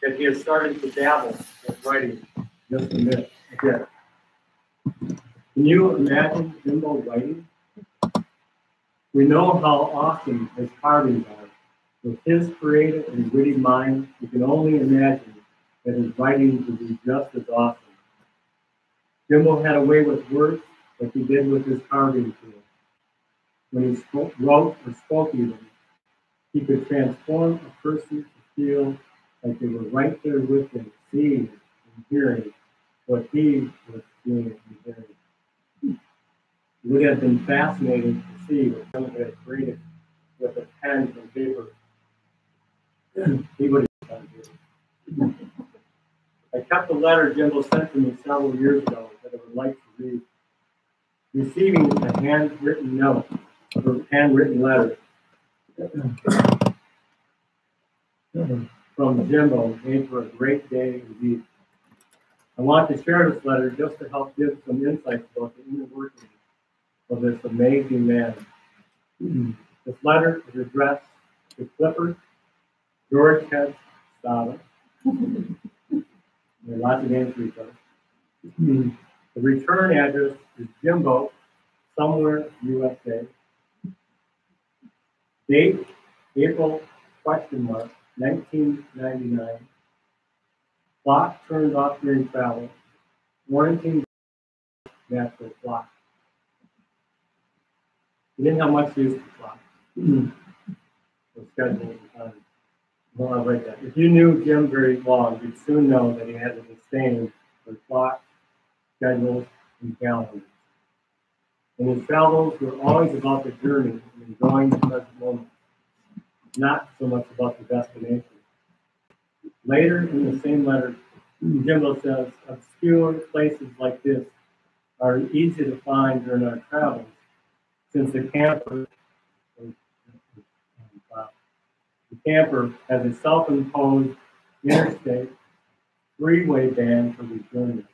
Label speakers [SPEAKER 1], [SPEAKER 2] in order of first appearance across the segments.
[SPEAKER 1] that he has started to dabble with writing just a bit. Can you imagine Jimbo writing? We know how awesome his carvings are. With his creative and witty mind, you can only imagine that his writing would be just as awesome. Jimbo had a way with words like he did with his carving tool. When he wrote or spoke even, he could transform a person to feel like they were right there with him, seeing and hearing what he was seeing and hearing. It would have been fascinating to see what Jimbo had created with a pen and paper. He would have done it. I kept a letter Jimbo sent to me several years ago that I would like to read. Receiving a handwritten note or handwritten letter from Jimbo made for a great day indeed. I want to share this letter just to help give some insights about the inner workings of this amazing man. This letter is addressed to Clifford George Head Stava. There are lots of names for each other. The return address is Jimbo, somewhere, USA. Date, April, question mark, 1999. Clock turned off during travel. Warranting natural clock. He didn't have much use for clock. For scheduling time. Well, I'll write that. If you knew Jim very long, you'd soon know that he had a disdain for clocks, schedules, and calendars. And his travels were always about the journey and enjoying the present moment, not so much about the destination. Later in the same letter, Jimbo says, obscure places like this are easy to find during our travels, since the camper has a self-imposed interstate freeway ban for these journeys.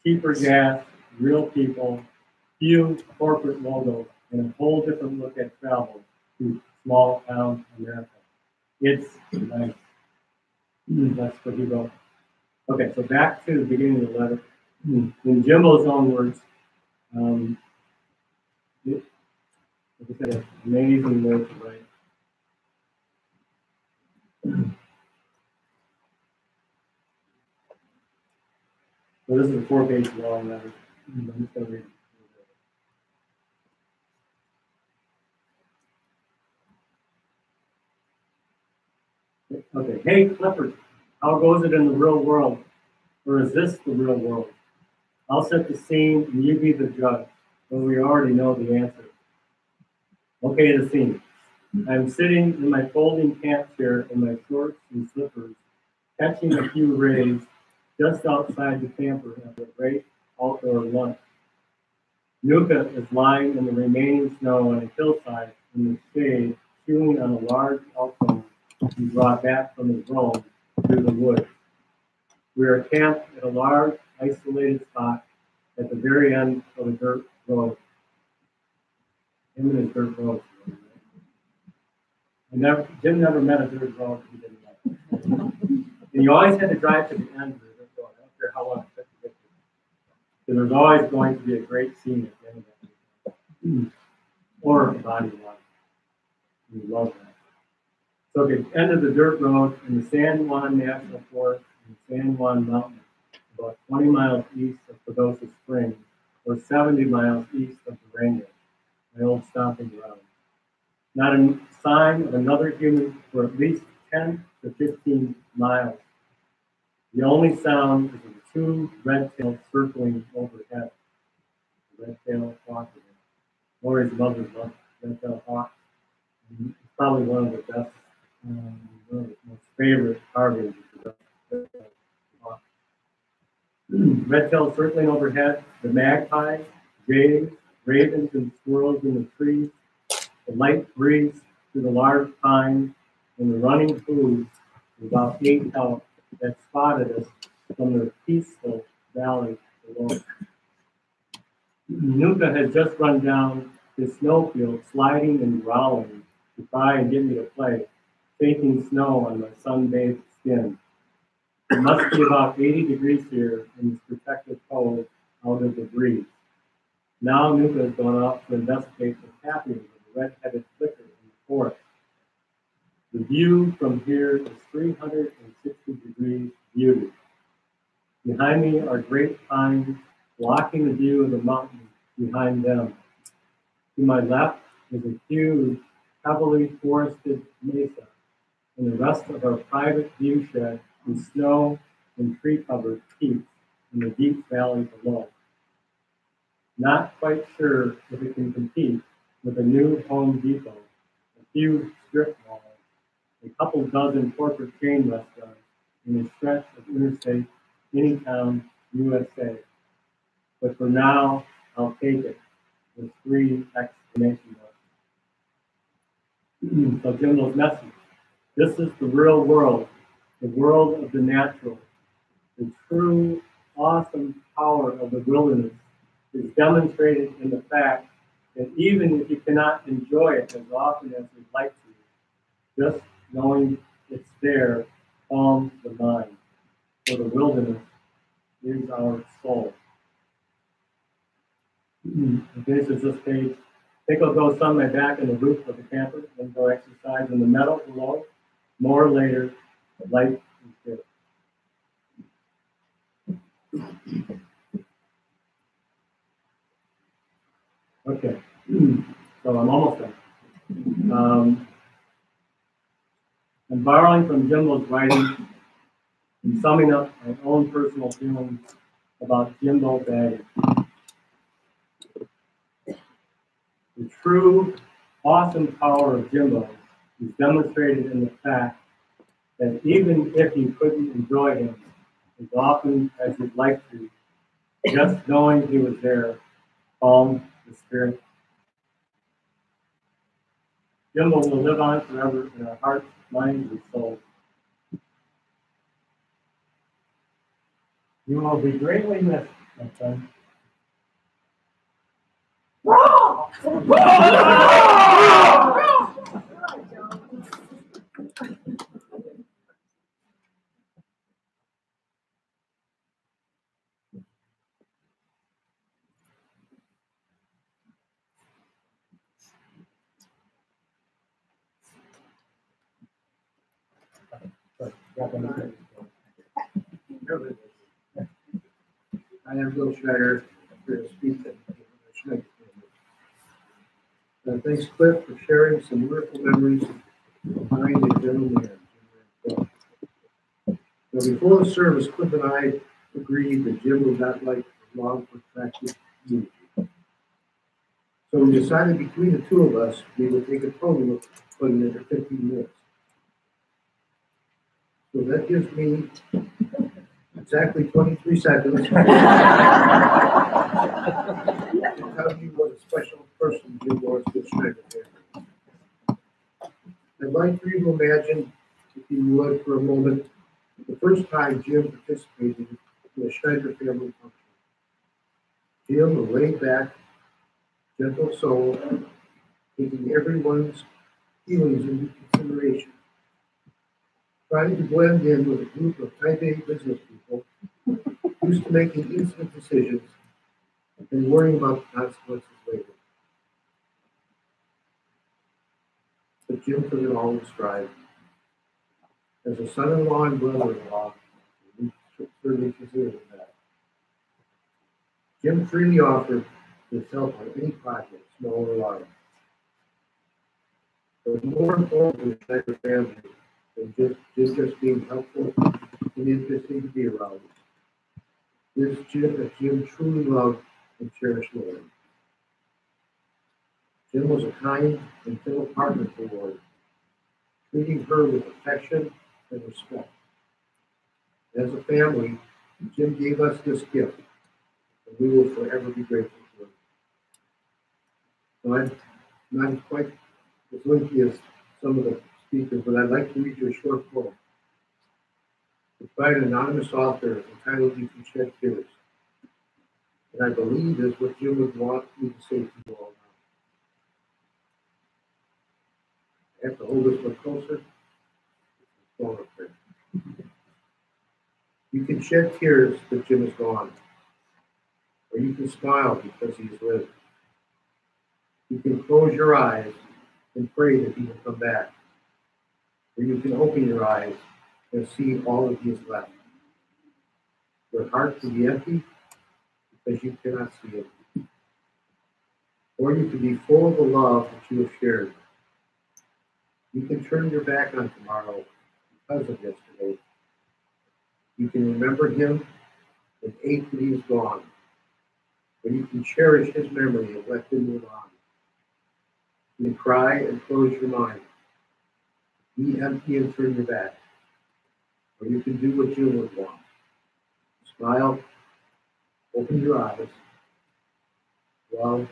[SPEAKER 1] Cheaper gas, real people, few corporate logos, and a whole different look at travel to small town America. It's nice. That's what he wrote. Okay, so back to the beginning of the letter. In Jimbo's own words, like I said, amazing word to write. So this is a 4-page long letter. I'm just going to read it. Okay. Hey, Clifford, how goes it in the real world? Or is this the real world? I'll set the scene and you be the judge, but we already know the answer. Okay, the scene. I'm sitting in my folding camp chair in my shorts and slippers, catching a few rays just outside the camper after a great outdoor lunch. Nuka is lying in the remaining snow on a hillside in the shade, chewing on a large elk bone he brought back from his roam through the woods. We are camped at a large, isolated spot at the very end of a dirt road. Him and his dirt road. Jim never met a dirt road he didn't like. And you always had to drive to the end of the dirt road. I don't care how long it took to get there. So there's always going to be a great scene at the end of that. Or a body of water. We love that. So at the end of the dirt road in the San Juan National Forest in the San Juan Mountains, about 20 miles east of Pagosa Springs, or 70 miles east of Durango, my old stomping ground. Not a sign of another human for at least 10 to 15 miles. The only sound is of 2 red-tails circling overhead. Red-tailed hawk, or his mother's red-tailed hawk. It's probably one of the best, one of the most favorite carvings of the red-tailed hawk. Red-tailed circling overhead, the magpies, jays, ravens, and squirrels in the trees, the light breeze through the large pines, and the running hooves of about 8 elk that spotted us from the peaceful valley below. Nuka had just run down his snowfield, sliding and growling to try and get me to play, faking snow on my sun-bathed skin. It must be about 80 degrees here in this protective coat out of the breeze. Now Nuka has gone off to investigate the tapping of the red-headed flicker in the forest. The view from here is 360 degrees beauty. Behind me are great pines blocking the view of the mountains behind them. To my left is a huge, heavily forested mesa, and the rest of our private view shed is snow and tree-covered peaks in the deep valley below. Not quite sure if it can compete with a new Home Depot, a few strip malls, a couple dozen corporate chain restaurants, and a stretch of interstate Anytown, USA. But for now, I'll take it with 3 exclamation marks. So Jimbo's message. This is the real world, the world of the natural. The true, awesome power of the wilderness is demonstrated in the fact that even if you cannot enjoy it as often as we'd like to, just knowing it's there calms the mind. For the wilderness is our soul. This is this page. I think I'll go sun my back on the roof of the camper, then go exercise in the meadow below. More later, but life is good. Okay, so I'm almost done. I'm borrowing from Jimbo's writing and summing up my own personal feelings about Jimbo Baggins. The true, awesome power of Jimbo is demonstrated in the fact that even if you couldn't enjoy him as often as you'd like to, just knowing he was there calmed the spirit. Jimbo will live on forever in our hearts, minds, and souls. You will be greatly missed, my son.
[SPEAKER 2] I am Bill Schneider, here to speak at the Schneider family. Thanks, Cliff, for sharing some wonderful memories behind a gentleman. Now, before the service, Cliff and I agreed that Jim would not like a long, protracted eulogy. So we decided between the two of us, we would take a total of 20 minutes or 15 minutes. So that gives me exactly 23 seconds to tell you what a special person Jim was to Schneider family. I'd like for you to imagine, if you would, for a moment, the first time Jim participated in a Schneider family function. Jim, a laid-back, gentle soul, taking everyone's feelings into consideration, trying to blend in with a group of type A business people used to making instant decisions and worrying about the consequences later. But Jim took it all in stride. As a son-in-law and brother-in-law, we certainly consider that. Jim freely offered his help on any project, small or large. But more important to the family than just being helpful and interesting to be around. This Jim that Jim truly loved and cherished Lori. Jim was a kind and fickle partner for Lori, treating her with affection and respect. As a family, Jim gave us this gift, and we will forever be grateful for it. So I'm not quite as lengthy as some of the speakers, but I'd like to read you a short poem. It's by an anonymous author entitled You Can Shed Tears. And I believe is what Jim would want me to say to you all now. I have to hold this one closer. It's going up there. You can shed tears that Jim is gone, or you can smile because he has lived. You can close your eyes and pray that he will come back, or you can open your eyes and see all that he has left. Your heart can be empty because you cannot see it, or you can be full of the love that you have shared. You can turn your back on tomorrow because of yesterday. You can remember him and ache that he is gone, or you can cherish his memory and let him move on. You can cry and close your mind, be empty and turn your back, or you can do what Jill would want. Smile, open your eyes, love,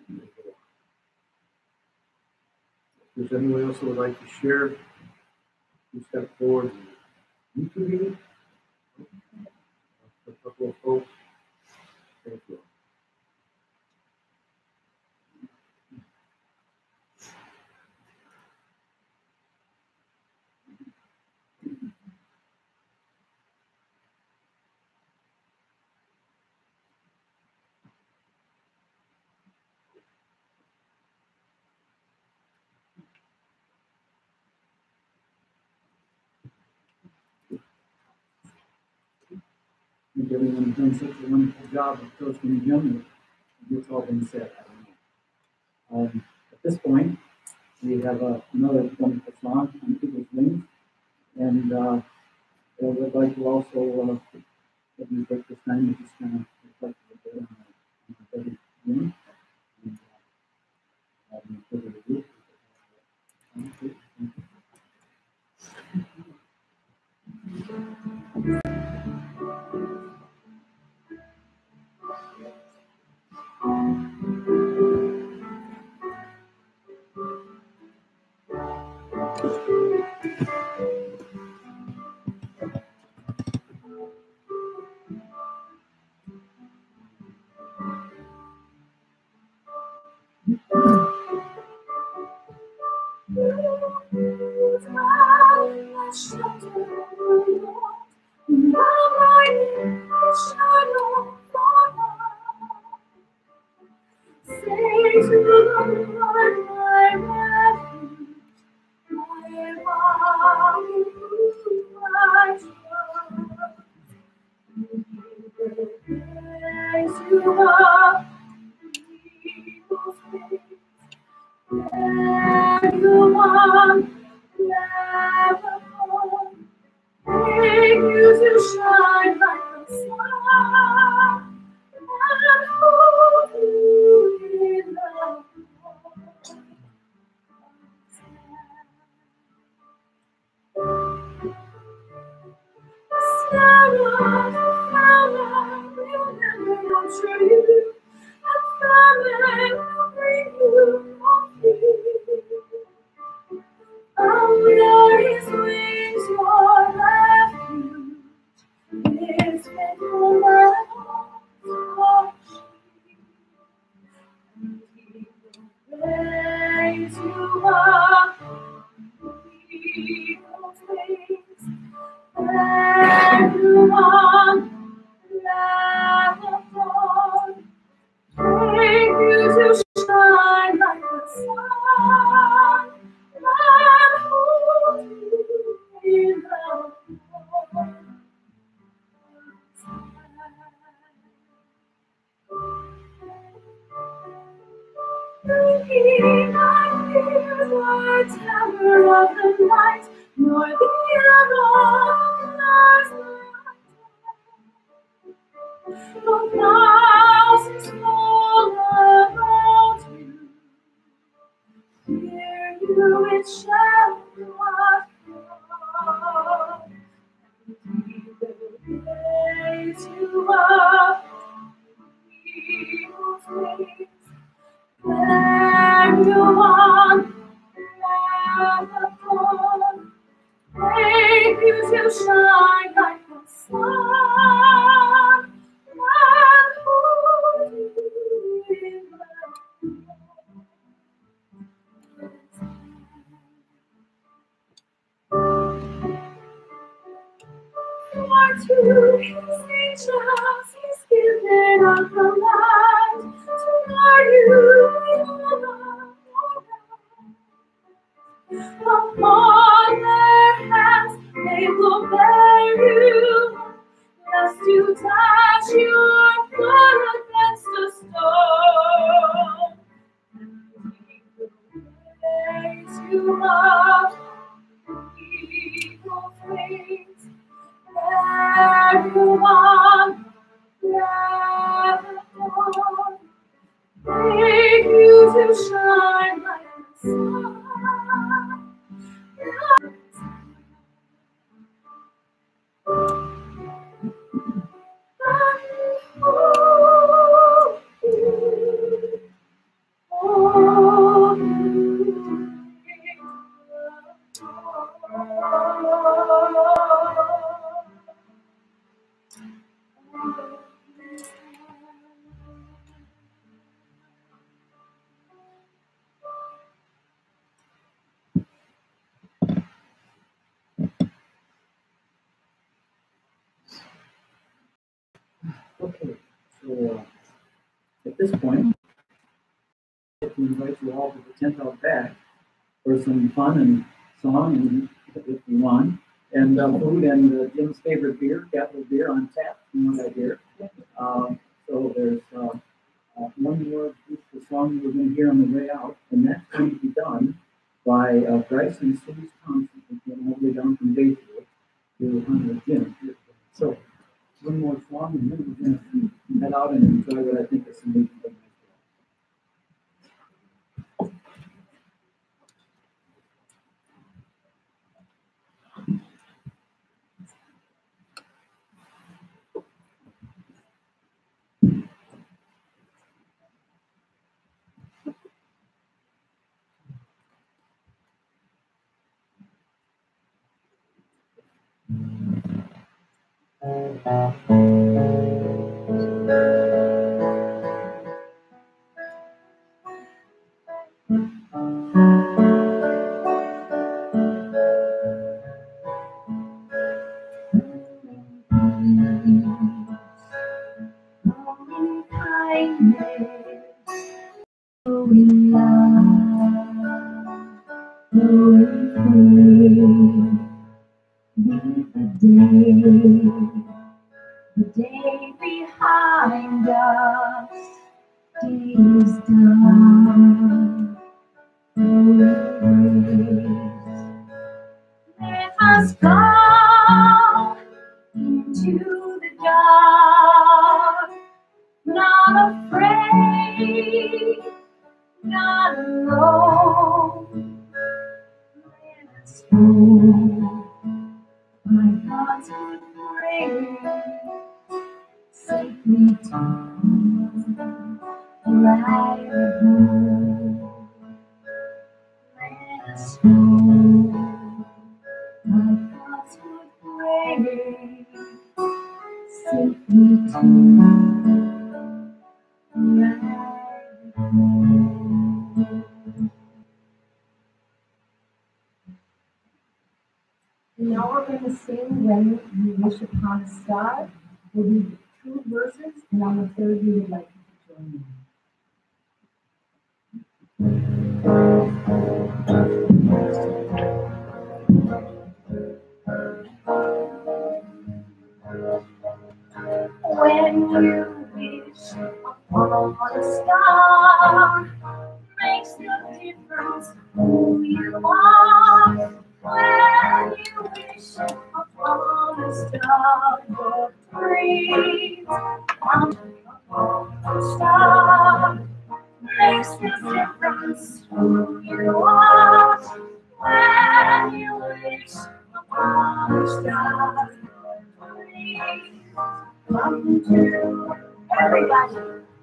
[SPEAKER 2] and go on. If there's anyone else who would like to share, please step forward. You can read it. A couple of folks. Thank you.
[SPEAKER 3] I think everyone's done such a wonderful job of coaching Jim that it's all been said. I don't know. At this point, we have another wonderful song on People's Wings, and I would like to also let me take this time to just kind of reflect a bit on the Brother Jim. And no further ado,
[SPEAKER 4] For to his angels he's given up the land to guard you in love upon their hands they will bear you, lest you dash your foot against a stone. He will raise you up eagle's wings, everyone never dawn, make you to shine like the sun.
[SPEAKER 3] Okay, so at this point, I'd like to invite you all to the tent out back for some fun and song, and if you want, and food and Jim's favorite beer, Capital Beer on tap. You know that beer. So there's one more beautiful song we're going to hear on the way out, and that's going to be done by Bryce and Susie Thompson, who came all the way down from Bayfield to honor Jim. So one more song, and then we're going to head out and enjoy what I think is some neat thing.
[SPEAKER 4] The day behind us, day is done. Let us go into the dark, not afraid, not alone. Let us go by God's good grace, safely to the right of home. Let us go by God's good grace, safely to the right of home. And now we're going to sing When You Wish Upon a Star. We'll do 2 verses, and on the third we would like you to join in. When you wish upon a star, makes no difference who you are. When you wish upon a star, your dreams come upon a star. Makes no difference who you are. When you wish upon a star, your dreams come true. Everybody.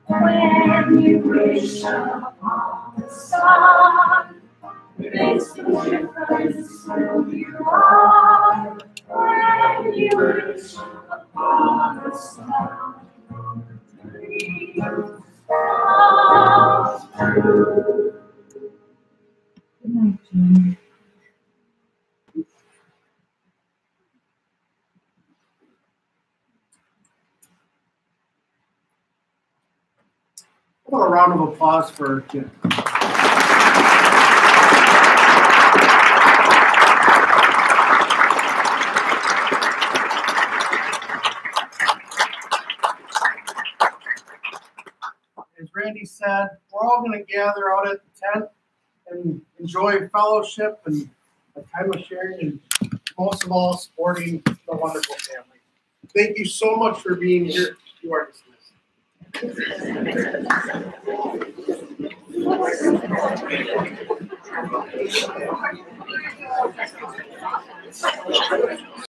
[SPEAKER 4] When you wish upon a star, makes no difference who you are. When you wish upon a star, dreams come true. Good night, Jim.
[SPEAKER 2] put a round of applause for Jim. As Randy said, we're all going to gather out at the tent and enjoy fellowship and a time of sharing, and most of all, supporting the wonderful family. Thank you so much for being here. You are dismissed.